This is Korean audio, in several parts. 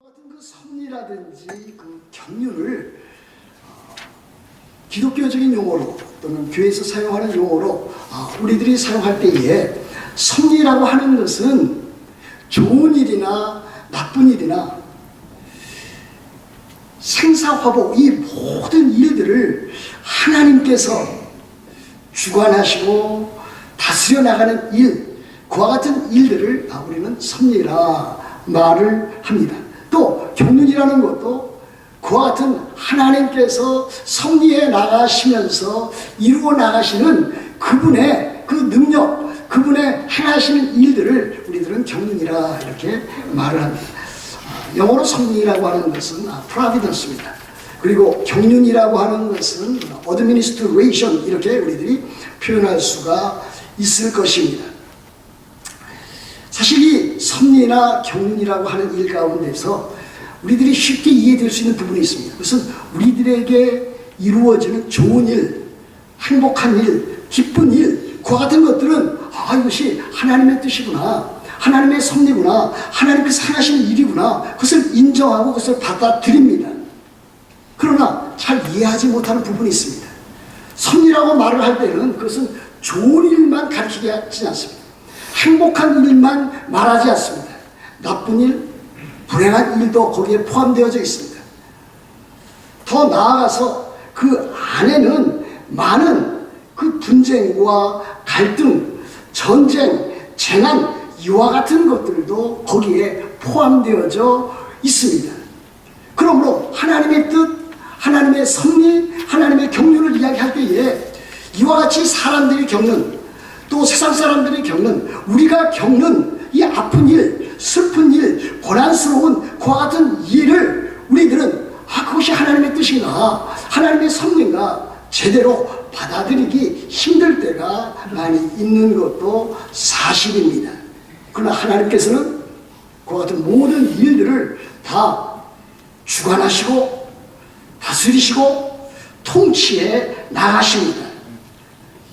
같은 그 섭리라든지 그 경륜을 기독교적인 용어로 또는 교회에서 사용하는 용어로 우리들이 사용할 때에 섭리라고 하는 것은 좋은 일이나 나쁜 일이나 생사화복 이 모든 일들을 하나님께서 주관하시고 다스려 나가는 일, 그와 같은 일들을 우리는 섭리라 말을 합니다. 또 경륜이라는 것도 그와 같은 하나님께서 섭리해 나가시면서 이루어 나가시는 그분의 그 능력, 그분의 행하시는 일들을 우리들은 경륜이라 이렇게 말을 합니다. 영어로 섭리라고 하는 것은 providence입니다. 그리고 경륜이라고 하는 것은 administration 이렇게 우리들이 표현할 수가 있을 것입니다. 사실 이 섭리나 경륜이라고 하는 일 가운데서 우리들이 쉽게 이해될 수 있는 부분이 있습니다. 그것은 우리들에게 이루어지는 좋은 일, 행복한 일, 기쁜 일, 그와 같은 것들은 이것이 하나님의 뜻이구나, 하나님의 섭리구나, 하나님께서 행하시는 일이구나, 그것을 인정하고 그것을 받아들입니다. 그러나 잘 이해하지 못하는 부분이 있습니다. 섭리라고 말을 할 때는 그것은 좋은 일만 가르치지 않습니다. 행복한 일만 말하지 않습니다. 나쁜 일, 불행한 일도 거기에 포함되어져 있습니다. 더 나아가서 그 안에는 많은 그 분쟁과 갈등, 전쟁, 재난 이와 같은 것들도 거기에 포함되어져 있습니다. 그러므로 하나님의 뜻, 하나님의 섭리, 하나님의 경륜을 이야기할 때에 이와 같이 사람들이 겪는, 또 세상 사람들이 겪는, 우리가 겪는 이 아픈 일, 슬픈 일, 고난스러운 그와 같은 일을 우리들은 그것이 하나님의 뜻인가, 하나님의 섭리인가 제대로 받아들이기 힘들 때가 많이 있는 것도 사실입니다. 그러나 하나님께서는 그와 같은 모든 일들을 다 주관하시고 다스리시고 통치해 나가십니다.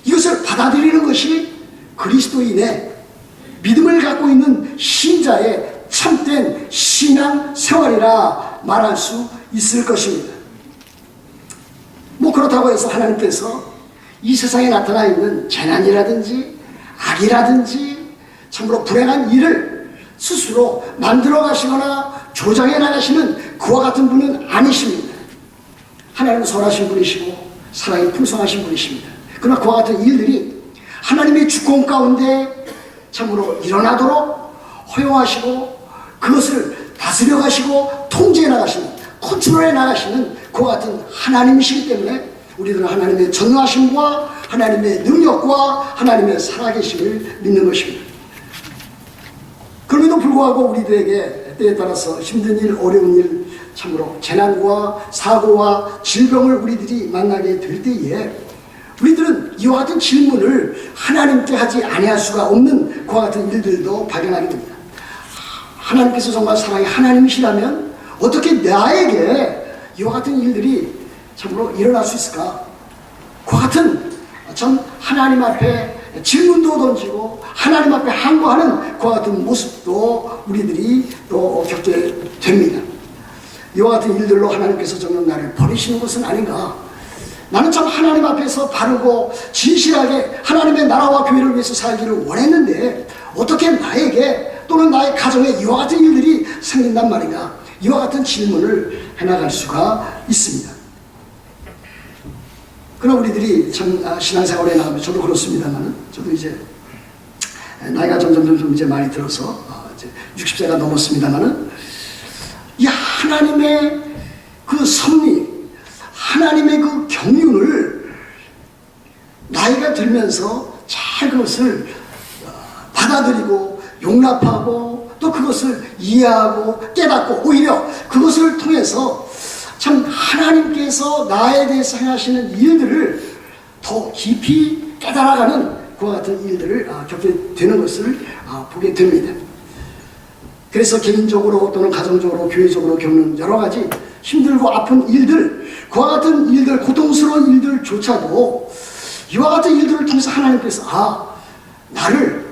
이것을 받아들이는 것이 그리스도인의 믿음을 갖고 있는 신자의 참된 신앙 생활이라 말할 수 있을 것입니다. 그렇다고 해서 하나님께서 이 세상에 나타나 있는 재난이라든지 악이라든지 참으로 불행한 일을 스스로 만들어 가시거나 조장해 나가시는 그와 같은 분은 아니십니다. 하나님은 선하신 분이시고 사랑이 풍성하신 분이십니다. 그러나 그와 같은 일들이 하나님의 주권 가운데 참으로 일어나도록 허용하시고 그것을 다스려 가시고 통제해 나가시는, 컨트롤해 나가시는 그와 같은 하나님이시기 때문에 우리들은 하나님의 전능하심과 하나님의 능력과 하나님의 살아계심을 믿는 것입니다. 그럼에도 불구하고 우리들에게 때에 따라서 힘든 일, 어려운 일, 참으로 재난과 사고와 질병을 우리들이 만나게 될 때에 우리들은 이와 같은 질문을 하나님께 하지 아니할 수가 없는 그와 같은 일들도 발견하게 됩니다. 하나님께서 정말 사랑의 하나님이시라면 어떻게 나에게 이와 같은 일들이 참으로 일어날 수 있을까? 그와 같은 참 하나님 앞에 질문도 던지고 하나님 앞에 항거하는 그와 같은 모습도 우리들이 또 겪게 됩니다. 이와 같은 일들로 하나님께서 정말 나를 버리시는 것은 아닌가? 나는 참 하나님 앞에서 바르고 진실하게 하나님의 나라와 교회를 위해서 살기를 원했는데 어떻게 나에게 또는 나의 가정에 이와 같은 일들이 생긴단 말인가? 이와 같은 질문을 해나갈 수가 있습니다. 그러나 우리들이 참 신앙생활에 나가면 저도 그렇습니다만 저도 이제 나이가 점점 이제 많이 들어서 이제 60세가 넘었습니다만은 이 하나님의 그 섭리, 하나님의 그 경륜을 나이가 들면서 잘 그것을 받아들이고 용납하고 또 그것을 이해하고 깨닫고 오히려 그것을 통해서 참 하나님께서 나에 대해서 행하시는 일들을 더 깊이 깨달아가는 그와 같은 일들을 겪게 되는 것을 보게 됩니다. 그래서 개인적으로 또는 가정적으로 교회적으로 겪는 여러 가지 힘들고 아픈 일들, 그와 같은 일들, 고통스러운 일들조차도 이와 같은 일들을 통해서 하나님께서 나를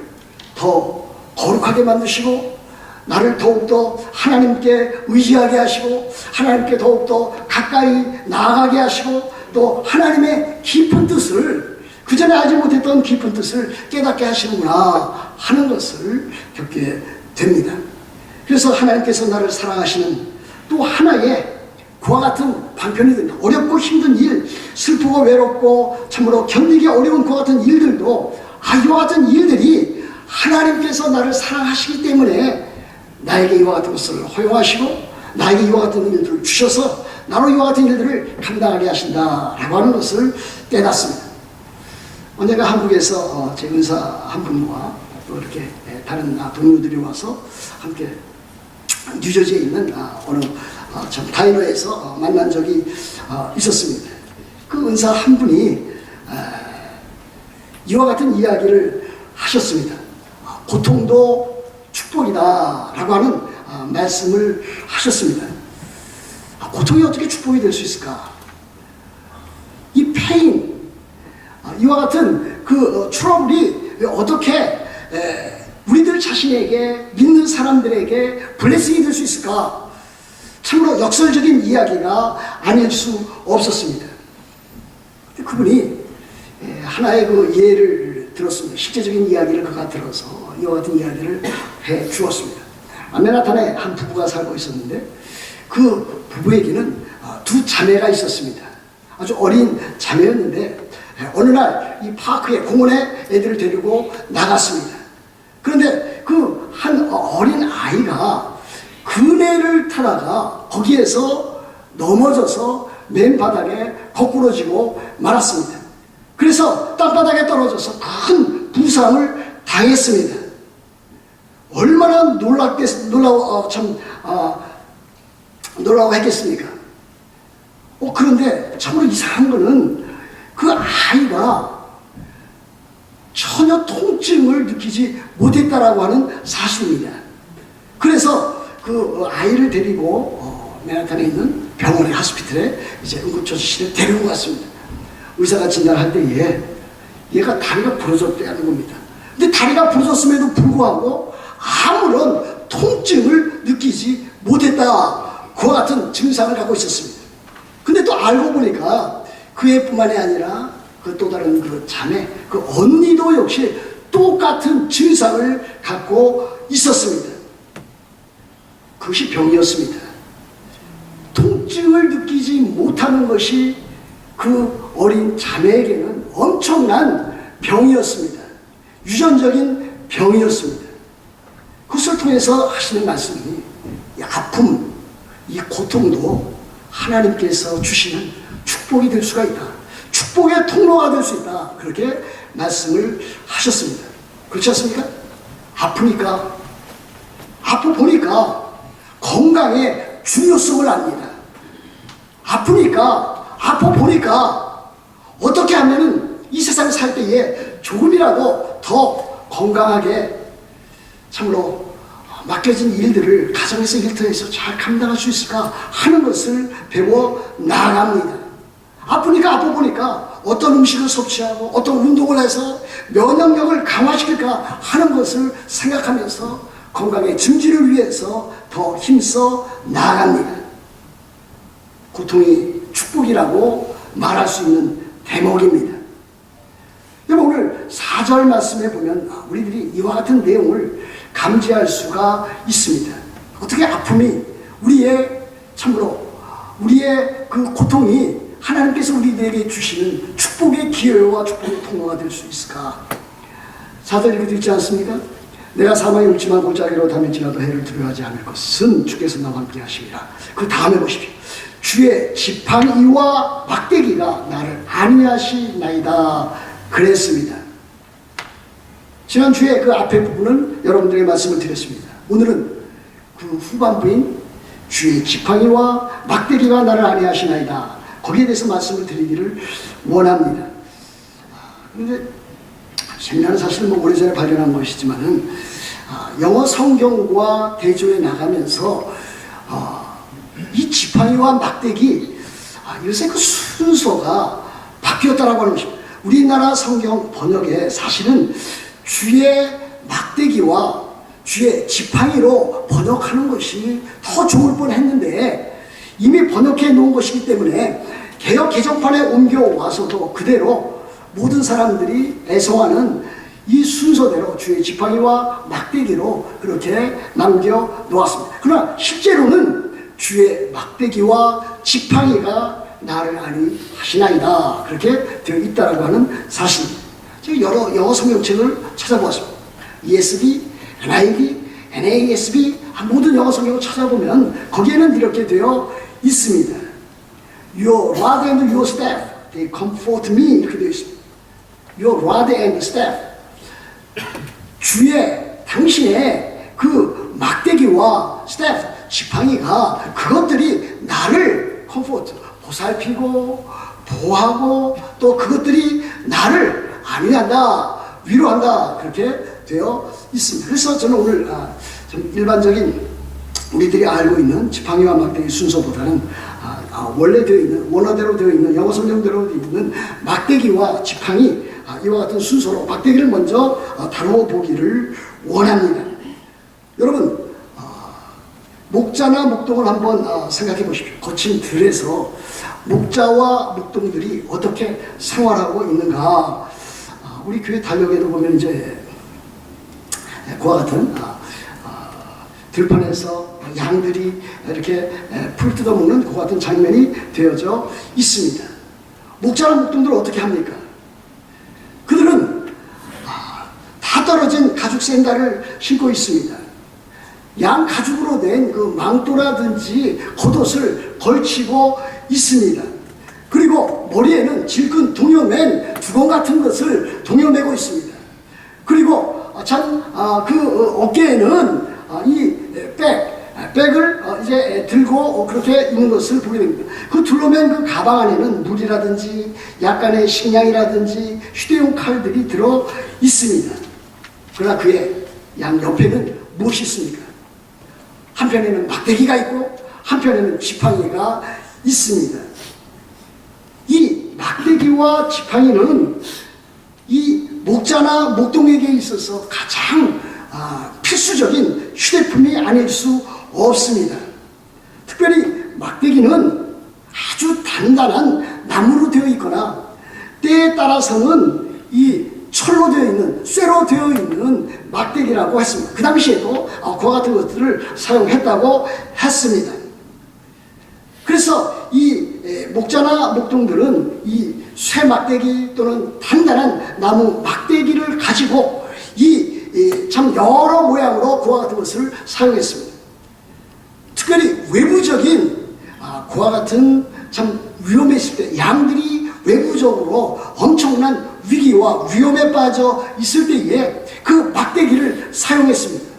더 거룩하게 만드시고 나를 더욱더 하나님께 의지하게 하시고 하나님께 더욱더 가까이 나아가게 하시고 또 하나님의 깊은 뜻을, 그전에 알지 못했던 깊은 뜻을 깨닫게 하시는구나 하는 것을 겪게 됩니다. 그래서 하나님께서 나를 사랑하시는 또 하나의 그와 같은 방편이 됩니다. 어렵고 힘든 일, 슬프고 외롭고 참으로 견디기 어려운 그와 같은 일들도 이와 같은 일들이 하나님께서 나를 사랑하시기 때문에 나에게 이와 같은 것을 허용하시고 나에게 이와 같은 일들을 주셔서 나로 이와 같은 일들을 감당하게 하신다라고 하는 것을 깨닫습니다. 언젠가 한국에서 제 은사 한 분과 또 이렇게 다른 동료들이 와서 함께 뉴저지에 있는 어느 참 다이너에서 만난 적이 있었습니다. 그 은사 한 분이 이와 같은 이야기를 하셨습니다. 고통도 축복이다 라고 하는 말씀을 하셨습니다. 고통이 어떻게 축복이 될 수 있을까? 이 페인, 이와 같은 그 트러블이 어떻게 우리들 자신에게, 믿는 사람들에게 블레싱이 될 수 있을까? 참으로 역설적인 이야기가 아닐 수 없었습니다. 그분이 하나의 그 예를 들었습니다. 실제적인 이야기를 그가 들어서 이와 같은 이야기를 해 주었습니다. 맨하탄에 한 부부가 살고 있었는데 그 부부에게는 두 자매가 있었습니다. 아주 어린 자매였는데 어느 날 이 파크에, 공원에 애들을 데리고 나갔습니다. 그런데 그 한 어린 아이가 그네를 타다가 거기에서 넘어져서 맨바닥에 거꾸러지고 말았습니다. 그래서 땅바닥에 떨어져서 큰 부상을 당했습니다. 얼마나 놀라워했겠습니까? 그런데 참으로 이상한 거는 그 아이가 전혀 통증을 느끼지 못했다라고 하는 사실입니다. 그래서 그 아이를 데리고 맨하탄에 있는 병원의 하스피털에 이제 응급처치실에 데리고 갔습니다. 의사가 진단할 때에 얘가 다리가 부러졌다는 겁니다. 근데 다리가 부러졌음에도 불구하고 아무런 통증을 느끼지 못했다. 그와 같은 증상을 갖고 있었습니다. 근데 또 알고 보니까 그 애뿐만이 아니라 그 또 다른 그 자매, 그 언니도 역시 똑같은 증상을 갖고 있었습니다. 그것이 병이었습니다. 통증을 느끼지 못하는 것이 그 어린 자매에게는 엄청난 병이었습니다. 유전적인 병이었습니다. 그것을 통해서 하시는 말씀이 이 아픔, 이 고통도 하나님께서 주시는 축복이 될 수가 있다. 축복의 통로가 될 수 있다. 그렇게 말씀을 하셨습니다. 그렇지 않습니까? 아프니까, 아파보니까 건강의 중요성을 압니다. 아파보니까 어떻게 하면 이 세상에 살 때에 조금이라도 더 건강하게 참으로 맡겨진 일들을 가정에서 일터에서 잘 감당할 수 있을까 하는 것을 배워 나아갑니다. 아파보니까 어떤 음식을 섭취하고 어떤 운동을 해서 면역력을 강화시킬까 하는 것을 생각하면서 건강의 증진을 위해서 더 힘써 나아갑니다. 고통이 축복이라고 말할 수 있는 대목입니다. 여러분, 오늘 4절 말씀에 보면 우리들이 이와 같은 내용을 감지할 수가 있습니다. 어떻게 아픔이 우리의 그 고통이 하나님께서 우리들에게 주시는 축복의 기회와 축복의 통로가 될 수 있을까? 4절 읽어드리지 않습니까? 내가 사망의 울지만 골짜기로 다닐지라도 해를 두려워하지 않을 것은 주께서 나와 함께 하심이라. 그 다음에 보십시오. 주의 지팡이와 막대기가 나를 안위하시나이다 그랬습니다. 지난주에 그 앞에 부분은 여러분들에게 말씀을 드렸습니다. 오늘은 그 후반부인 주의 지팡이와 막대기가 나를 안위하시나이다, 거기에 대해서 말씀을 드리기를 원합니다. 그런데 재미나는 사실은 오래전에 발견한 것이지만은 영어 성경과 대조해 나가면서 이 지팡이와 막대기 요새 그 순서가 바뀌었다라고 하는 것입니다. 우리나라 성경 번역에 사실은 주의 막대기와 주의 지팡이로 번역하는 것이 더 좋을 뻔했는데 이미 번역해 놓은 것이기 때문에 개역 개정판에 옮겨와서도 그대로 모든 사람들이 애송하는 이 순서대로 주의 지팡이와 막대기로 그렇게 남겨 놓았습니다. 그러나 실제로는 주의 막대기와 지팡이가 나를 아니 하시나이다 그렇게 되어 있다라고 하는 사실입니다. 제가 여러 영어 성경책을 찾아보았습니다. ESV, NIV, NASB 모든 영어 성경을 찾아보면 거기에는 이렇게 되어 있습니다. Your rod and your staff, they comfort me 이렇게 되어 있습니다. Your rod and staff, 주의 당신의 그 막대기와 staff, 지팡이가 그것들이 나를 comfort, 보살피고 보호하고 또 그것들이 나를 안위한다, 위로한다 그렇게 되어 있습니다. 그래서 저는 오늘 좀 일반적인 우리들이 알고 있는 지팡이와 막대기 순서보다는 원래 되어 있는 원어대로 되어 있는 영어 성경대로 되어 있는 막대기와 지팡이 이와 같은 순서로 막대기를 먼저 다루어 보기를 원합니다. 여러분 목자나 목동을 한번 생각해 보십시오. 거친 들에서 목자와 목동들이 어떻게 생활하고 있는가. 우리 교회 달력에도 보면 이제 그와 같은 들판에서 양들이 이렇게 풀 뜯어먹는 그와 같은 장면이 되어져 있습니다. 목자나 목동들은 어떻게 합니까? 그들은 다 떨어진 가죽 샌들을 신고 있습니다. 양 가죽으로 된 그 망토라든지 겉옷을 걸치고 있습니다. 그리고 머리에는 질끈 동여맨 두건 같은 것을 동여매고 있습니다. 그리고 그 어깨에는 이 백을 이제 들고 그렇게 있는 것을 보게 됩니다. 그 둘러맨 그 가방 안에는 물이라든지 약간의 식량이라든지 휴대용 칼들이 들어 있습니다. 그러나 그의 양 옆에는 무엇이 있습니까? 한편에는 막대기가 있고 한편에는 지팡이가 있습니다. 이 막대기와 지팡이는 이 목자나 목동에게 있어서 가장 필수적인 휴대품이 아닐 수 없습니다. 특별히 막대기는 아주 단단한 나무로 되어 있거나 때에 따라서는 이 철로 되어 있는, 쇠로 되어 있는 막대기라고 했습니다. 그 당시에도 그와 같은 것들을 사용했다고 했습니다. 그래서 이 목자나 목동들은 이 쇠 막대기 또는 단단한 나무 막대기를 가지고 참 여러 모양으로 그와 같은 것을 사용했습니다. 특별히 외부적인 그와 같은 참 위험했을 때 양들이 외부적으로 엄청난 위기와 위험에 빠져 있을 때에 그 막대기를 사용했습니다.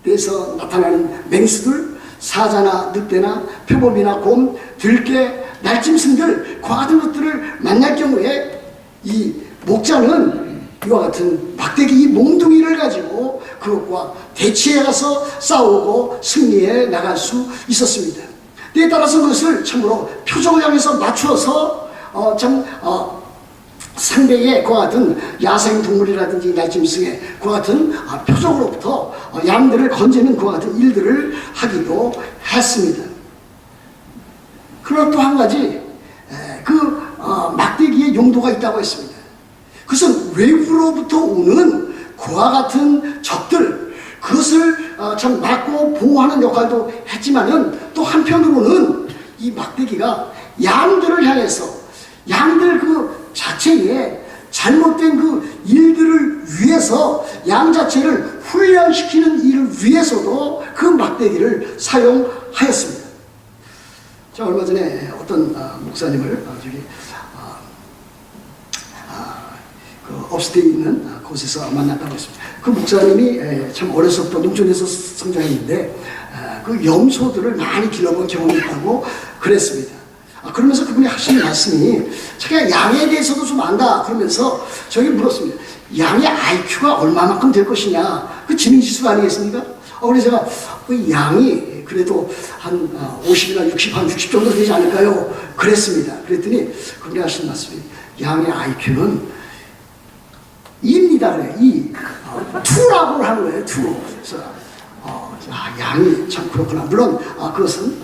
그래서 나타나는 맹수들, 사자나 늑대나 표범이나 곰, 들깨, 날짐승들 그와 같은 것들을 만날 경우에 이 목자는 이와 같은 막대기 이 몽둥이를 가지고 그것과 대치해 가서 싸우고 승리해 나갈 수 있었습니다. 때에 따라서 그것을 참으로 표적을 향해서 맞추어서 상대의 그와 같은 야생동물이라든지 날짐승의 그와 같은 표적으로부터 양들을 건지는 그와 같은 일들을 하기도 했습니다. 그러나 또 한 가지 막대기의 용도가 있다고 했습니다. 그것은 외부로부터 오는 그와 같은 적들 그것을 참 막고 보호하는 역할도 했지만은 또 한편으로는 이 막대기가 양들을 향해서 양들 그 자체에 잘못된 그 일들을 위해서 양 자체를 훈련시키는 일을 위해서도 그 막대기를 사용하였습니다. 제가 얼마 전에 어떤 목사님을 업스테이에 있는 곳에서 만났다고 했습니다. 그 목사님이 참 어려서부터 농촌에서 성장했는데 그 염소들을 많이 길러본 경험이 있다고 그랬습니다. 그러면서 그분이 하시는 말씀이 자기가 양에 대해서도 좀 안다 그러면서 저에게 물었습니다. 양의 IQ가 얼마만큼 될 것이냐, 그 지능지수가 아니겠습니까? 그래서 제가 그 양이 그래도 한 50이나 60, 한 60 정도 되지 않을까요? 그랬습니다. 그랬더니 그분이 하시는 말씀이 양의 IQ는 1mm 이다 그래요. 투라고 하는 거예요. 투. 그래서 양이 참 그렇구나. 물론 그것은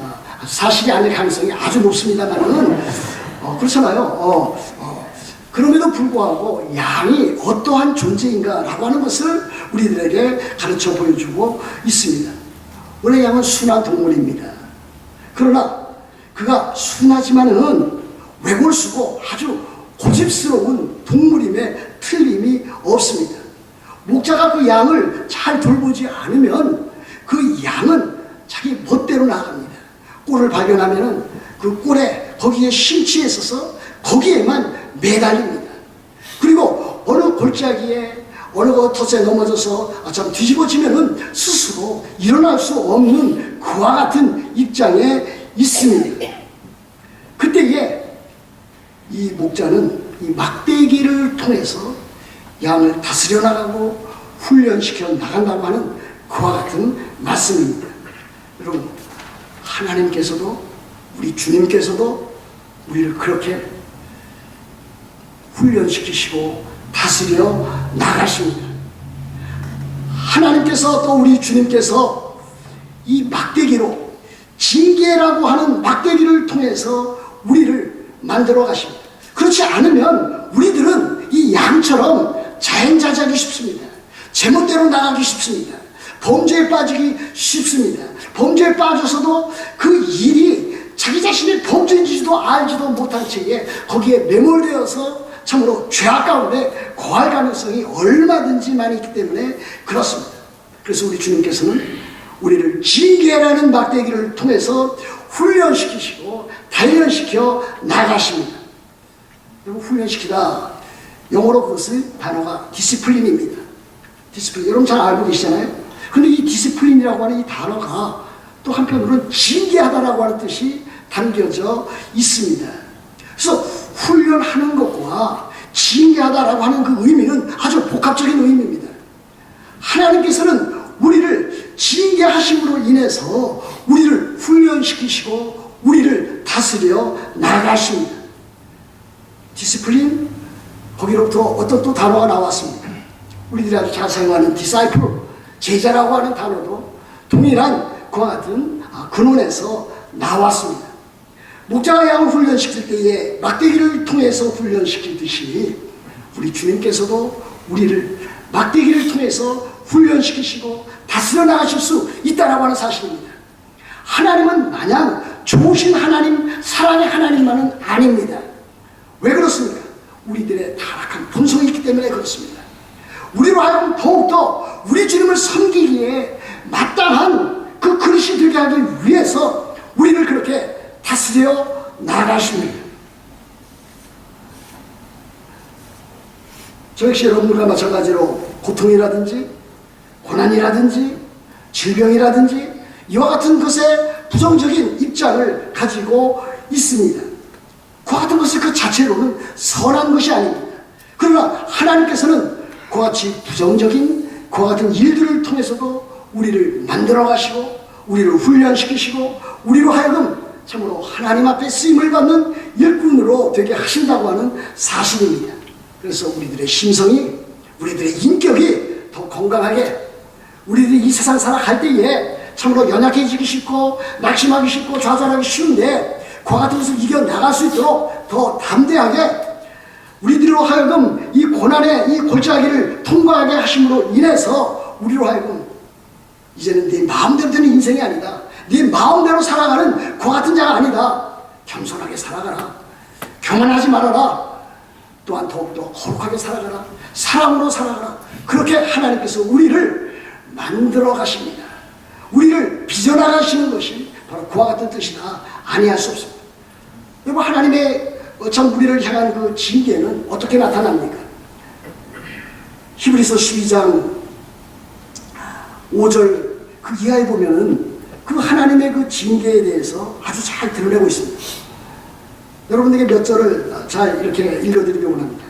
사실이 아닐 가능성이 아주 높습니다만은 그렇잖아요. 그럼에도 불구하고 양이 어떠한 존재인가라고 하는 것을 우리들에게 가르쳐 보여주고 있습니다. 원래 양은 순한 동물입니다. 그러나 그가 순하지만은 외골수고 아주 고집스러운 동물임에 틀림이 없습니다. 목자가 그 양을 잘 돌보지 않으면 그 양은 자기 멋대로 나갑니다. 꼴을 발견하면은 그 꼴에 거기에 심취해 있어서 거기에만 매달립니다. 그리고 어느 골짜기에 어느 덫에 넘어져서 참 뒤집어지면은 스스로 일어날 수 없는 그와 같은 입장에 있습니다. 그때에 이 목자는 이 막대기를 통해서 양을 다스려 나가고 훈련시켜 나간다고 하는 그와 같은 말씀입니다. 여러분, 하나님께서도 우리 주님께서도 우리를 그렇게 훈련시키시고 다스려 나가십니다. 하나님께서 또 우리 주님께서 이 막대기로 징계라고 하는 막대기를 통해서 우리를 만들어 가십니다. 그렇지 않으면 우리들은 이 양처럼 자행자작이 쉽습니다. 제멋대로 나가기 쉽습니다. 범죄에 빠지기 쉽습니다. 범죄에 빠져서도 그 일이 자기 자신의 범죄인지도 알지도 못한 채에 거기에 매몰되어서 참으로 죄악 가운데 거할 가능성이 얼마든지 많이 있기 때문에 그렇습니다. 그래서 우리 주님께서는 우리를 징계라는 막대기를 통해서 훈련시키시고 단련시켜 나가십니다. 훈련시키다, 영어로 그것을 단어가 디시플린입니다. 디시플린, 여러분 잘 알고 계시잖아요. 근데 이 디시플린이라고 하는 이 단어가 또 한편으로는 징계하다라고 하는 뜻이 담겨져 있습니다. 그래서 훈련하는 것과 징계하다라고 하는 그 의미는 아주 복합적인 의미입니다. 하나님께서는 우리를 징계하심으로 인해서 우리를 훈련시키시고 우리를 다스려 나가십니다. 디시플린, 거기로부터 어떤 또 단어가 나왔습니다. 우리들이 아주 잘 사용하는 디사이플, 제자라고 하는 단어도 동일한 그와 같은 근원에서 나왔습니다. 목자가 양을 훈련시킬 때에 막대기를 통해서 훈련시키듯이 우리 주님께서도 우리를 막대기를 통해서 훈련시키시고 다스려 나가실 수 있다라고 하는 사실입니다. 하나님은 마냥 좋으신 하나님, 사랑의 하나님만은 아닙니다. 왜 그렇습니까? 우리들의 타락한 본성이 있기 때문에 그렇습니다. 우리로 하여금 더욱더 우리 주님을 섬기기에 마땅한 그 그릇이 되게 하기 위해서 우리를 그렇게 다스려 나가십니다. 저 역시 여러분과 마찬가지로 고통이라든지 고난이라든지 질병이라든지 이와 같은 것에 부정적인 입장을 가지고 있습니다. 그와 같은 것이 그 자체로는 선한 것이 아닙니다. 그러나 하나님께서는 그와 같이 부정적인 그와 같은 일들을 통해서도 우리를 만들어 가시고 우리를 훈련시키시고 우리로 하여금 참으로 하나님 앞에 쓰임을 받는 일꾼으로 되게 하신다고 하는 사실입니다. 그래서 우리들의 심성이, 우리들의 인격이 더 건강하게, 우리들이 이 세상 살아갈 때에 참으로 연약해지기 쉽고 낙심하기 쉽고 좌절하기 쉬운데 그와 같은 것을 이겨나갈 수 있도록 더 담대하게 우리들로 하여금 이 고난의 이 골짜기를 통과하게 하심으로 인해서 우리로 하여금 이제는 네 마음대로 되는 인생이 아니다. 네 마음대로 살아가는 그와 같은 자가 아니다. 겸손하게 살아가라. 교만하지 말아라. 또한 더욱더 거룩하게 살아가라. 사랑으로 살아가라. 그렇게 하나님께서 우리를 만들어 가십니다. 우리를 빚어나가시는 것이 바로 그와 같은 뜻이나 아니할 수 없습니다. 여러분, 하나님의 참 우리를 향한 그 징계는 어떻게 나타납니까? 히브리서 12장 5절 그 이하에 보면은 그 하나님의 그 징계에 대해서 아주 잘 드러내고 있습니다. 여러분에게 몇 절을 잘 이렇게 읽어드리려고 합니다.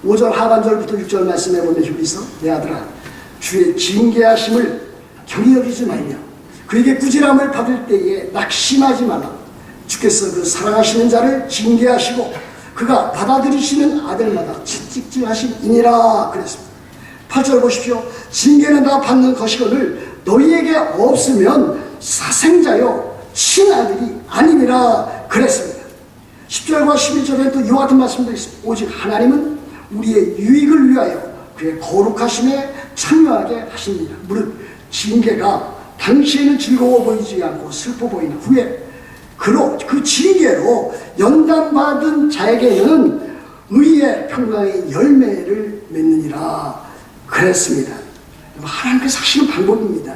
5절 하반절부터 6절 말씀해 보면 히브리서, 내 아들아 주의 징계하심을 경히 여기지 말며 그에게 꾸지람을 받을 때에 낙심하지 말라. 주께서 그 사랑하시는 자를 징계하시고 그가 받아들이시는 아들마다 채찍질하심이니라 그랬습니다. 8절 보십시오. 징계는 다 받는 것이거늘 너희에게 없으면 사생자요 친아들이 아니니라 그랬습니다. 10절과 11절에는 또 이와 같은 말씀도 있습니다. 오직 하나님은 우리의 유익을 위하여 그의 거룩하심에 참여하게 하십니다. 무릇 징계가 당시에는 즐거워 보이지 않고 슬퍼 보이는 후에 그 징계로 연단받은 자에게는 의의 평강의 열매를 맺느니라 그랬습니다. 하나님께서 하시는 방법입니다.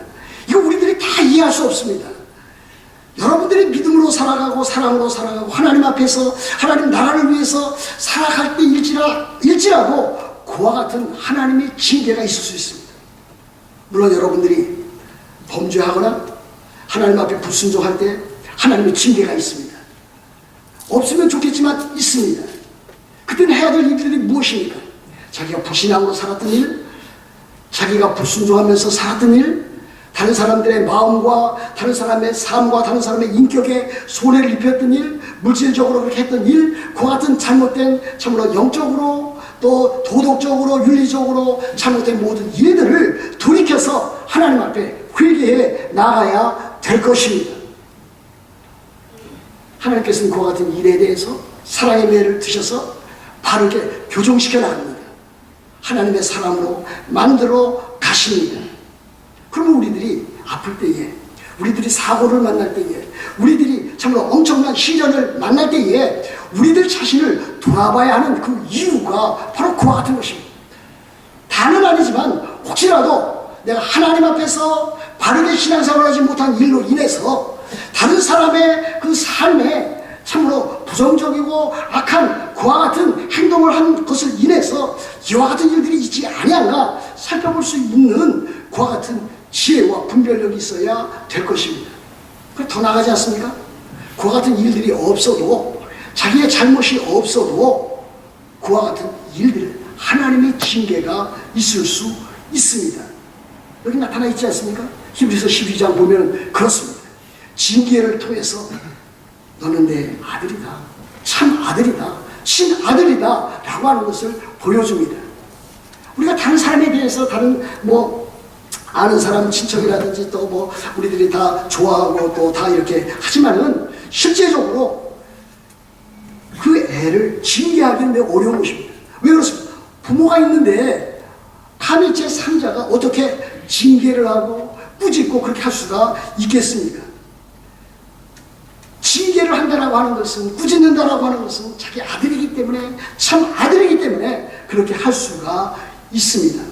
이거 우리들이 다 이해할 수 없습니다. 여러분들이 믿음으로 살아가고 사랑으로 살아가고 하나님 앞에서 하나님 나라를 위해서 살아갈 때 일지라도 그와 같은 하나님의 징계가 있을 수 있습니다. 물론 여러분들이 범죄하거나 하나님 앞에 불순종할 때 하나님의 징계가 있습니다. 없으면 좋겠지만 있습니다. 그때는 해야 될 일들이 무엇입니까? 자기가 불신앙으로 살았던 일, 자기가 불순종하면서 살았던 일, 다른 사람들의 마음과 다른 사람의 삶과 다른 사람의 인격에 손해를 입혔던 일, 물질적으로 그렇게 했던 일, 그와 같은 잘못된 참으로 영적으로 또 도덕적으로 윤리적으로 잘못된 모든 일들을 돌이켜서 하나님 앞에 회개해 나가야 될 것입니다. 하나님께서는 그와 같은 일에 대해서 사랑의 매를 드셔서 바르게 교정시켜 나갑니다. 하나님의 사람으로 만들어 가십니다. 그러면 우리들이 아플 때에, 우리들이 사고를 만날 때에, 우리들이 참으로 엄청난 시련을 만날 때에 우리들 자신을 돌아봐야 하는 그 이유가 바로 그와 같은 것입니다. 다는 아니지만 혹시라도 내가 하나님 앞에서 바르게 신앙생활하지 못한 일로 인해서 다른 사람의 그 삶에 참으로 부정적이고 악한 그와 같은 행동을 한 것을 인해서 이와 같은 일들이 있지 아니한가 살펴볼 수 있는 그와 같은 지혜와 분별력이 있어야 될 것입니다. 더 나가지 않습니까? 그와 같은 일들이 없어도, 자기의 잘못이 없어도 그와 같은 일들, 하나님의 징계가 있을 수 있습니다. 여기 나타나 있지 않습니까? 히브리서 12장 보면 그렇습니다. 징계를 통해서 너는 내 아들이다, 참 아들이다, 친아들이다 라고 하는 것을 보여줍니다. 우리가 다른 사람에 대해서 다른 아는 사람 친척이라든지 또 우리들이 다 좋아하고 또 다 이렇게 하지만은 실제적으로 그 애를 징계하기는 매우 어려운 것입니다. 왜 그렇습니까? 부모가 있는데 감히 제3자가 어떻게 징계를 하고 꾸짖고 그렇게 할 수가 있겠습니까? 징계를 한다라고 하는 것은, 꾸짖는다라고 하는 것은 자기 아들이기 때문에, 참 아들이기 때문에 그렇게 할 수가 있습니다.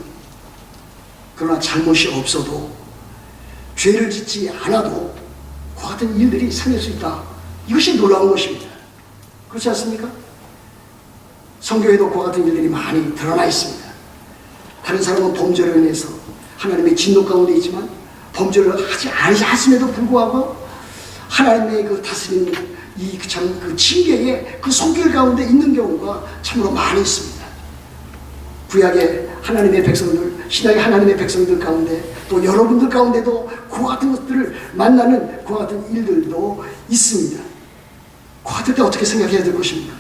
그러나 잘못이 없어도, 죄를 짓지 않아도 그 같은 일들이 생길 수 있다. 이것이 놀라운 것입니다. 그렇지 않습니까? 성경에도 그 같은 일들이 많이 드러나 있습니다. 다른 사람은 범죄로 인해서 하나님의 진노 가운데 있지만 범죄를 하지 않았음에도 불구하고 하나님의 그 다스리는 그 징계의 그 손길 가운데 있는 경우가 참으로 많이 있습니다. 구약의 하나님의 백성들, 신약의 하나님의 백성들 가운데 또 여러분들 가운데도 그와 같은 것들을 만나는 그와 같은 일들도 있습니다. 그와 같을 때 어떻게 생각해야 될 것입니까?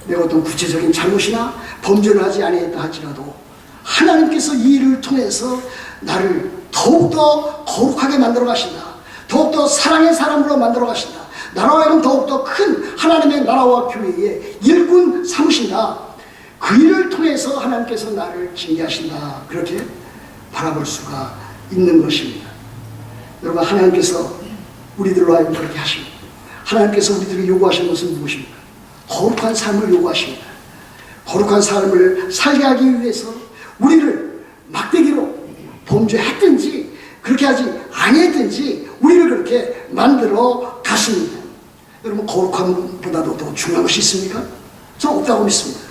내가 어떤 구체적인 잘못이나 범죄를 하지 아니했다 할지라도 하나님께서 이 일을 통해서 나를 더욱더 거룩하게 만들어 가신다. 더욱더 사랑의 사람으로 만들어 가신다. 나로 하여금 더욱더 큰 하나님의 나라와 교회의 일꾼 삼으신다. 그 일을 통해서 하나님께서 나를 징계하신다. 그렇게 바라볼 수가 있는 것입니다. 여러분, 하나님께서 우리들로 하여금 그렇게 하십니다. 하나님께서 우리들에게 요구하시는 것은 무엇입니까? 거룩한 삶을 요구하십니다. 거룩한 삶을 살게 하기 위해서 우리를 막대기로 범죄했든지 그렇게 하지 아니했든지 우리를 그렇게 만들어 가십니다. 여러분, 거룩함보다도 더 중요한 것이 있습니까? 저는 없다고 믿습니다.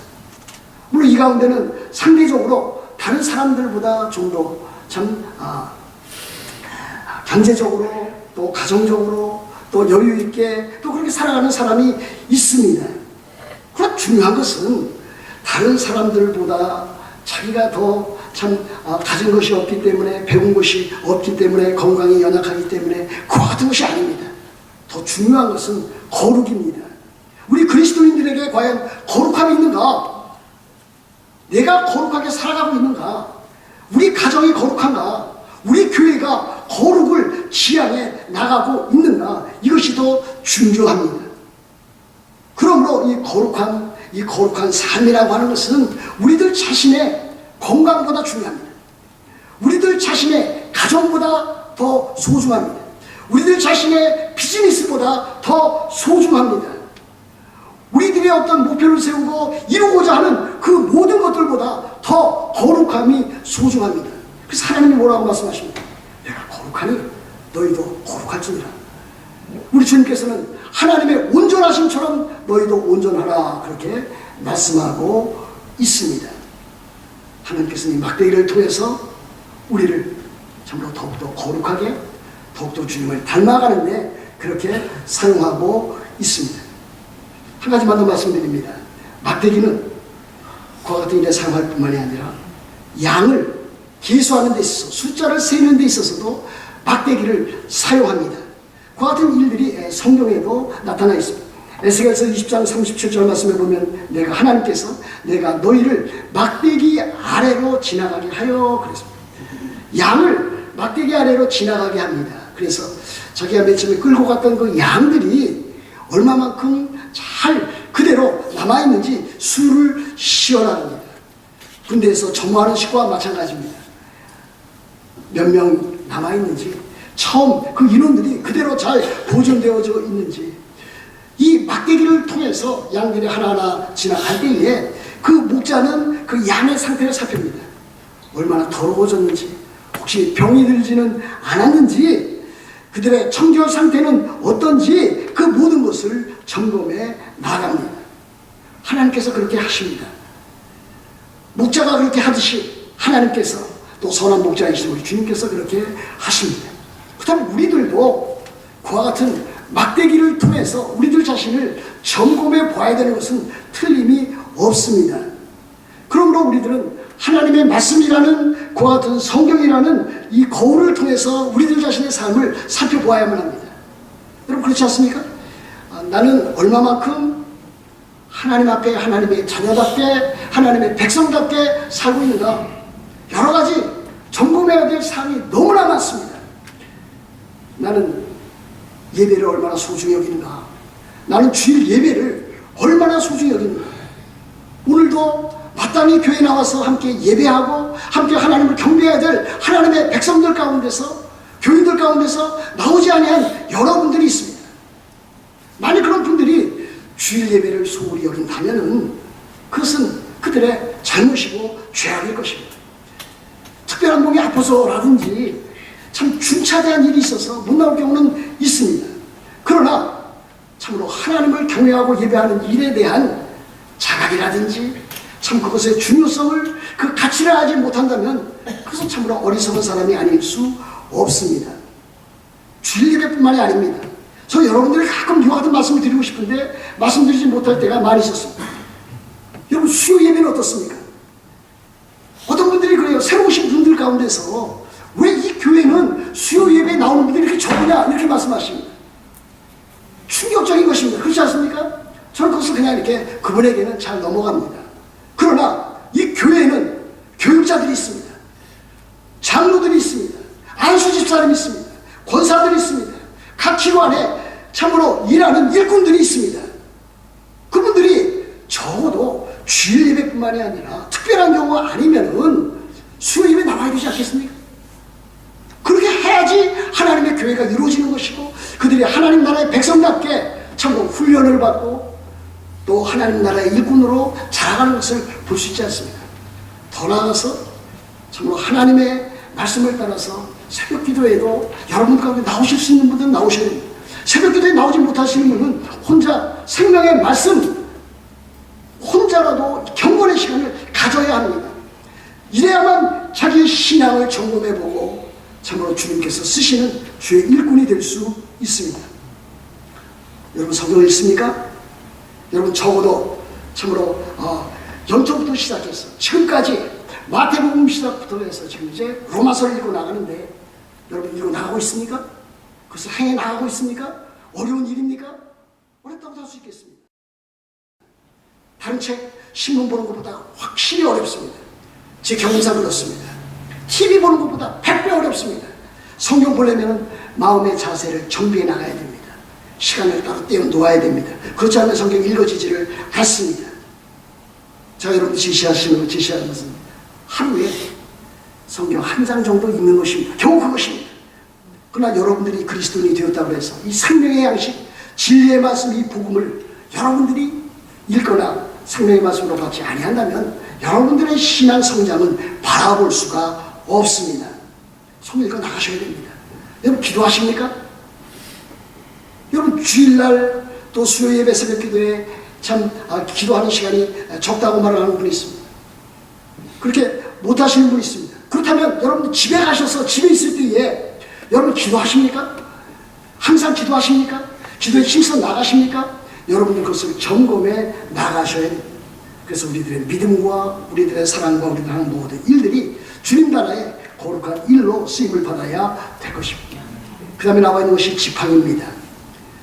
물론 이 가운데는 상대적으로 다른 사람들보다 좀 더 참 경제적으로 또 가정적으로 또 여유 있게 또 그렇게 살아가는 사람이 있습니다. 그러나 중요한 것은 다른 사람들보다 자기가 더 참 가진 것이 없기 때문에, 배운 것이 없기 때문에, 건강이 연약하기 때문에 그와 같은 것이 아닙니다. 더 중요한 것은 거룩입니다. 우리 그리스도인들에게 과연 거룩함이 있는가? 내가 거룩하게 살아가고 있는가? 있는가? 우리 교회가 거룩을 지향해 나가고 있는가? 이것이 더 중요합니다. 그러므로 이 거룩한 삶이라고 하는 것은 우리들 자신의 건강보다 중요합니다. 우리들 자신의 가정보다 더 소중합니다. 우리들 자신의 비즈니스보다 더 소중합니다. 우리들의 어떤 목표를 세우고 이루고자 하는 그 모든 것들보다 더 거룩함이 소중합니다. 그래서 하나님이 뭐라고 말씀하십니까? 내가 거룩하니 너희도 거룩할지니라. 우리 주님께서는 하나님의 온전하심처럼 너희도 온전하라 그렇게 말씀하고 있습니다. 하나님께서는 이 막대기를 통해서 우리를 참으로 더욱더 거룩하게 더욱더 주님을 닮아가는데 그렇게 사용하고 있습니다. 한 가지만 더 말씀드립니다. 막대기는 그와 같은 일에 사용할 뿐만이 아니라 양을 계수하는 데 있어서 숫자를 세는 데 있어서도 막대기를 사용합니다. 그와 같은 일들이 성경에도 나타나 있습니다. 에스겔서 20장 37절 말씀에 보면 하나님께서 내가 너희를 막대기 아래로 지나가게 하여 그랬습니다. 양을 막대기 아래로 지나가게 합니다. 그래서 자기가 맨 처음에 끌고 갔던 그 양들이 얼마만큼 잘 그대로 남아있는지 수를 시어나릅니다. 군대에서 정모하는 식구와 마찬가지입니다. 몇 명 남아있는지 처음 그 인원들이 그대로 잘 보존되어져 있는지 이 막대기를 통해서 양들이 하나하나 지나갈 때에 그 목자는 그 양의 상태를 살펴봅니다. 얼마나 더러워졌는지 혹시 병이 들지는 않았는지 그들의 청결 상태는 어떤지 그 모든 것을 점검해 나갑니다. 하나님께서 그렇게 하십니다. 목자가 그렇게 하듯이 하나님께서 또 선한 목자이신 우리 주님께서 그렇게 하십니다. 그 다음에 우리들도 그와 같은 막대기를 통해서 우리들 자신을 점검해 봐야 되는 것은 틀림이 없습니다. 그러므로 우리들은 하나님의 말씀이라는 그와 같은 성경이라는 이 거울을 통해서 우리들 자신의 삶을 살펴보아야만 합니다. 여러분 그렇지 않습니까? 나는 얼마만큼 하나님 앞에 하나님의 자녀답게 하나님의 백성답게 살고 있는가? 여러 가지 점검해야 될 사항이 너무나 많습니다. 나는 예배를 얼마나 소중히 여기는가? 나는 주일 예배를 얼마나 소중히 여기는가? 오늘도 마땅히 교회에 나와서 함께 예배하고 함께 하나님을 경배해야 될 하나님의 백성들 가운데서 교인들 가운데서 나오지 아니한 여러분들이 있습니다. 만약 그런 분들이 주일 예배를 소홀히 여긴다면 그것은 그들의 잘못이고 죄악일 것입니다. 특별한 몸이 아파서라든지 참 중차대한 일이 있어서 못 나올 경우는 있습니다. 그러나 참으로 하나님을 경외하고 예배하는 일에 대한 자각이라든지 참 그것의 중요성을 그 가치를 알지 못한다면 그것은 참으로 어리석은 사람이 아닐 수 없습니다. 주일 예배뿐만이 아닙니다. 저 여러분들이 가끔 이와 같은 말씀을 드리고 싶은데 말씀드리지 못할 때가 많이 있었습니다. 여러분 수요 예배는 어떻습니까? 어떤 분들이 그래요. 새로 오신 분들 가운데서 왜 이 교회는 수요 예배에 나오는 분들이 이렇게 적으냐 이렇게 말씀하십니다. 충격적인 것입니다. 그렇지 않습니까? 저는 그것을 그냥 이렇게 그분에게는 잘 넘어갑니다. 그러나 이 교회에는 교육자들이 있습니다. 장로들이 있습니다. 안수 집사님이 있습니다. 권사들이 있습니다. 각 기관에 참으로 일하는 일꾼들이 있습니다. 그분들이 적어도 주일 예배뿐만이 아니라 특별한 경우가 아니면은 수요 예배 나와야 되지 않겠습니까? 그렇게 해야지 하나님의 교회가 이루어지는 것이고 그들이 하나님 나라의 백성답게 참으로 훈련을 받고 또 하나님 나라의 일꾼으로 자라가는 것을 볼 수 있지 않습니까? 더 나아가서 참으로 하나님의 말씀을 따라서 새벽 기도에도 여러분 가운데 나오실 수 있는 분들은 나오셔야 됩니다. 새벽 기도에 나오지 못하시는 분은 혼자 생명의 말씀 혼자라도 경건의 시간을 가져야 합니다. 이래야만 자기의 신앙을 점검해보고 참으로 주님께서 쓰시는 주의 일꾼이 될 수 있습니다. 여러분 성경을 읽습니까? 여러분 적어도 참으로 연초부터 시작해서 지금까지 마태복음 시작부터 해서 지금 이제 로마서를 읽고 나가는데 여러분 읽고 나가고 있습니까? 그것을 행해 나가고 있습니까? 어려운 일입니까? 어렵다고 할 수 있겠습니다. 다른 책 신문 보는 것보다 확실히 어렵습니다. 제 경험상 그렇습니다. TV 보는 것보다 100배 어렵습니다. 성경 보려면 마음의 자세를 정비해 나가야 됩니다. 시간을 따로 떼어 놓아야 됩니다. 그렇지 않으면 성경 읽어지지를 않습니다. 자, 여러분 지시하는 것은 하루에 성경 한 장 정도 읽는 것입니다. 겨우 그것입니다. 그러나 여러분들이 그리스도인이 되었다고 해서 이 생명의 양식, 진리의 말씀, 이 복음을 여러분들이 읽거나 생명의 말씀으로 받지 아니한다면 여러분들의 신앙 성장은 바라볼 수가 없습니다. 성경 읽어 나가셔야 됩니다. 여러분 기도하십니까? 여러분 주일날 또 수요 예배 새벽 기도에 참 기도하는 시간이 적다고 말하는 분이 있습니다. 그렇게 못하시는 분이 있습니다. 그렇다면 여러분 집에 가셔서 집에 있을 때에 여러분 기도하십니까? 항상 기도하십니까? 기도에 힘써 나가십니까? 여러분들 그것을 점검해 나가셔야 됩니다. 그래서 우리들의 믿음과 우리들의 사랑과 우리들 하는 모든 일들이 주님 나라의 거룩한 일로 쓰임을 받아야 될 것입니다. 그 다음에 나와 있는 것이 지팡이입니다.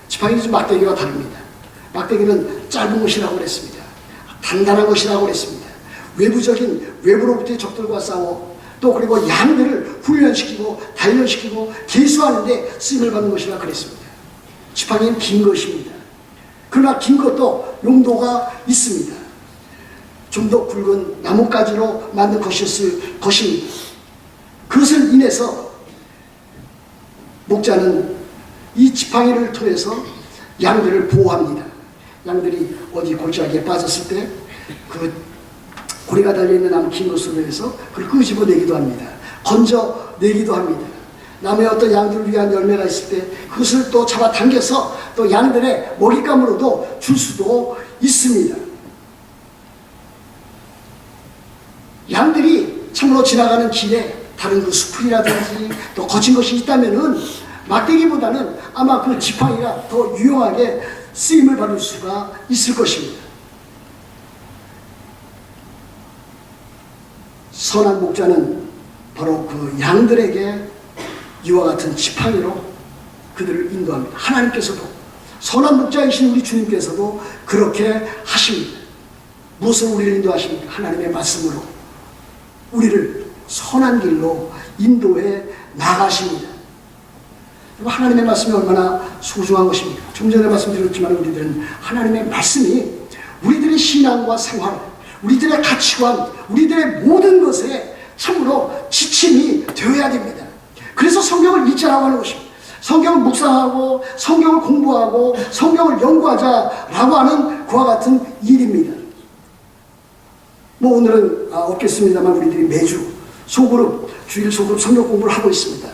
지팡이는 좀 막대기와 다릅니다. 막대기는 짧은 것이라고 그랬습니다. 단단한 것이라고 그랬습니다. 외부로부터의 적들과 싸워 또 그리고 양들을 훈련시키고 단련시키고 계수하는데 쓰임을 받는 것이라 그랬습니다. 지팡이는 긴 것입니다. 그러나 긴 것도 용도가 있습니다. 좀 더 굵은 나뭇가지로 만든 것이었을 것입니다. 그것을 인해서 목자는 이 지팡이를 통해서 양들을 보호합니다. 양들이 어디 골짜기에 빠졌을 때 그 고리가 달려있는 나무 긴 것으로 해서 그걸 끄집어내기도 합니다. 건져내기도 합니다. 나무에 어떤 양들을 위한 열매가 있을 때 그것을 또 잡아당겨서 또 양들의 먹잇감으로도 줄 수도 있습니다. 양들이 참으로 지나가는 길에 다른 그 수풀이라든지 또 거친 것이 있다면은 막대기보다는 아마 그 지팡이가 더 유용하게 쓰임을 받을 수가 있을 것입니다. 선한 목자는 바로 그 양들에게 이와 같은 지팡이로 그들을 인도합니다. 하나님께서도 선한 목자이신 우리 주님께서도 그렇게 하십니다. 무엇으로 우리를 인도하십니까? 하나님의 말씀으로 우리를 선한 길로 인도해 나가십니다. 하나님의 말씀이 얼마나 소중한 것입니까? 좀 전에 말씀드렸지만 우리들은 하나님의 말씀이 우리들의 신앙과 생활, 우리들의 가치관, 우리들의 모든 것에 참으로 지침이 되어야 됩니다. 그래서 성경을 읽자라고 하는 것입니다. 성경을 묵상하고 성경을 공부하고 성경을 연구하자라고 하는 그와 같은 일입니다. 뭐 오늘은 없겠습니다만 우리들이 매주 소그룹, 주일 소그룹 성경 공부를 하고 있습니다.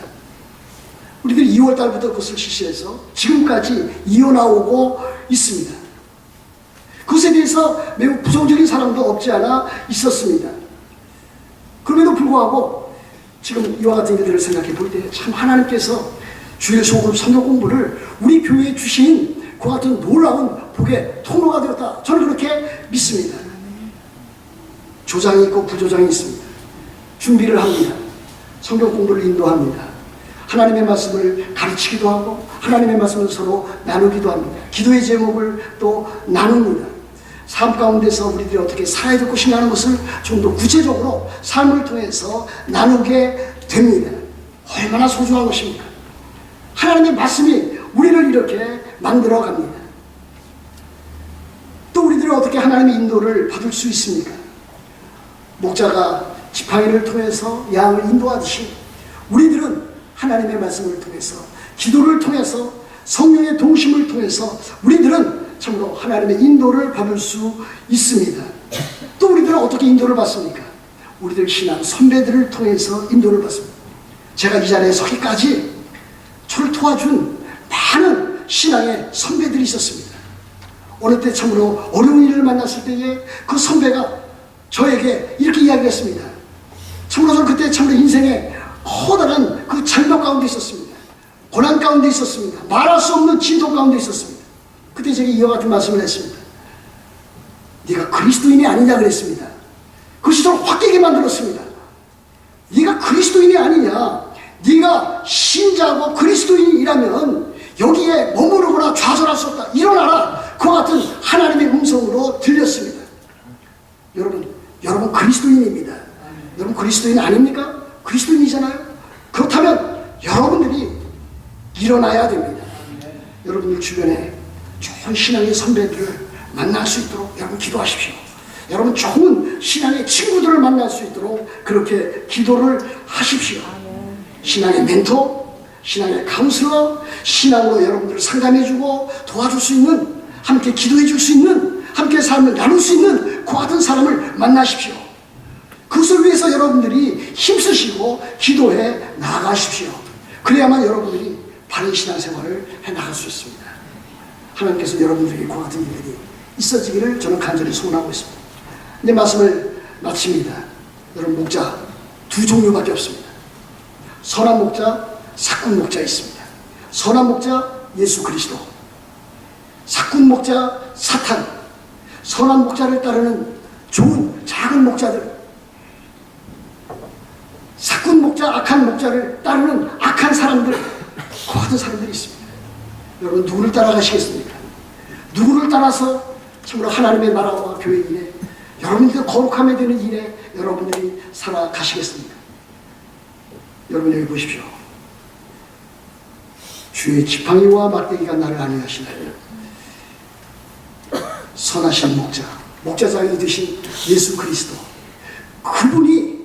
우리들이 2월 달부터 그것을 실시해서 지금까지 이어나오고 있습니다. 그것에 대해서 매우 부정적인 사람도 없지 않아 있었습니다. 그럼에도 불구하고 지금 이와 같은 일들을 생각해 볼 때 참 하나님께서 주일 소그룹 성경 공부를 우리 교회에 주신 그 같은 놀라운 복의 통로가 되었다. 저는 그렇게 믿습니다. 조장이 있고 부조장이 있습니다. 준비를 합니다. 성경 공부를 인도합니다. 하나님의 말씀을 가르치기도 하고 하나님의 말씀을 서로 나누기도 합니다. 기도의 제목을 또 나눕니다. 삶 가운데서 우리들이 어떻게 살아야 될 것인가 하는 것을 좀 더 구체적으로 삶을 통해서 나누게 됩니다. 얼마나 소중한 것입니까? 하나님의 말씀이 우리를 이렇게 만들어 갑니다. 또 우리들이 어떻게 하나님의 인도를 받을 수 있습니까? 목자가 지팡이를 통해서 양을 인도하듯이 우리들은 하나님의 말씀을 통해서 기도를 통해서 성령의 동심을 통해서 우리들은 참으로 하나님의 인도를 받을 수 있습니다. 또 우리들은 어떻게 인도를 받습니까? 우리들 신앙 선배들을 통해서 인도를 받습니다. 제가 이 자리에 서기까지 저를 도와준 많은 신앙의 선배들이 있었습니다. 어느 때 참으로 어려운 일을 만났을 때에 그 선배가 저에게 이렇게 이야기했습니다. 참으로 저는 그때 참으로 인생의 커다란 그 장벽 가운데 있었습니다. 고난 가운데 있었습니다. 말할 수 없는 진통 가운데 있었습니다. 그때 제가 이와 같은 말씀을 했습니다. 네가 그리스도인이 아니냐 그랬습니다. 그것이 저를 확 깨게 만들었습니다. 네가 그리스도인이 아니냐, 네가 신자고 그리스도인이라면 여기에 머무르거나 좌절할 수 없다. 일어나라. 그와 같은 하나님의 음성으로 들렸습니다. 여러분 그리스도인입니다. 여러분 그리스도인 아닙니까? 그리스도인이잖아요. 그렇다면 여러분들이 일어나야 됩니다. 여러분들 주변에 좋은 신앙의 선배들을 만날 수 있도록 여러분 기도하십시오. 여러분 좋은 신앙의 친구들을 만날 수 있도록 그렇게 기도를 하십시오. 신앙의 멘토, 신앙의 카운슬러, 신앙으로 여러분들을 상담해주고 도와줄 수 있는, 함께 기도해줄 수 있는, 함께 삶을 나눌 수 있는 그 같은 사람을 만나십시오. 그것을 위해서 여러분들이 힘쓰시고 기도해 나아가십시오. 그래야만 여러분들이 바른 신앙생활을 해나갈 수 있습니다. 하나님께서 여러분들에게 그 같은 일들이 있어지기를 저는 간절히 소원하고 있습니다. 이제 말씀을 마칩니다. 여러분, 목자 두 종류밖에 없습니다. 선한 목자, 사꾼 목자 있습니다. 선한 목자 예수 그리스도, 사꾼 목자 사탄. 선한 목자를 따르는 좋은 작은 목자들, 사꾼 목자, 악한 목자를 따르는 악한 사람들, 그 같은 사람들이 있습니다. 여러분, 누구를 따라가시겠습니까? 누구를 따라서 참으로 하나님의 나라와 교회 일에, 여러분들 거룩함에 되는 일에 여러분들이 살아가시겠습니까? 여러분, 여기 보십시오. 주의 지팡이와 막대기가 나를 안위하시나니 선하신 목자, 목자장이 되신 예수 그리스도, 그분이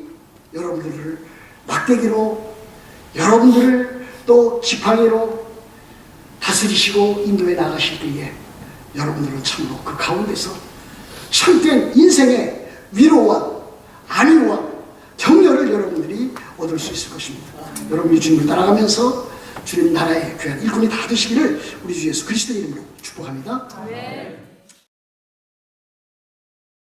여러분들을 막대기로, 여러분들을 또 지팡이로 다스리시고 인도해 나가실 때에 여러분들은 참으로 그 가운데서 참된 인생의 위로와 안위와 격려를 여러분들이 얻을 수 있을 것입니다. 여러분이 주님을 따라가면서 주님 나라의 귀한 일꾼이 다 되시기를 우리 주 예수 그리스도의 이름으로 축복합니다. 아멘.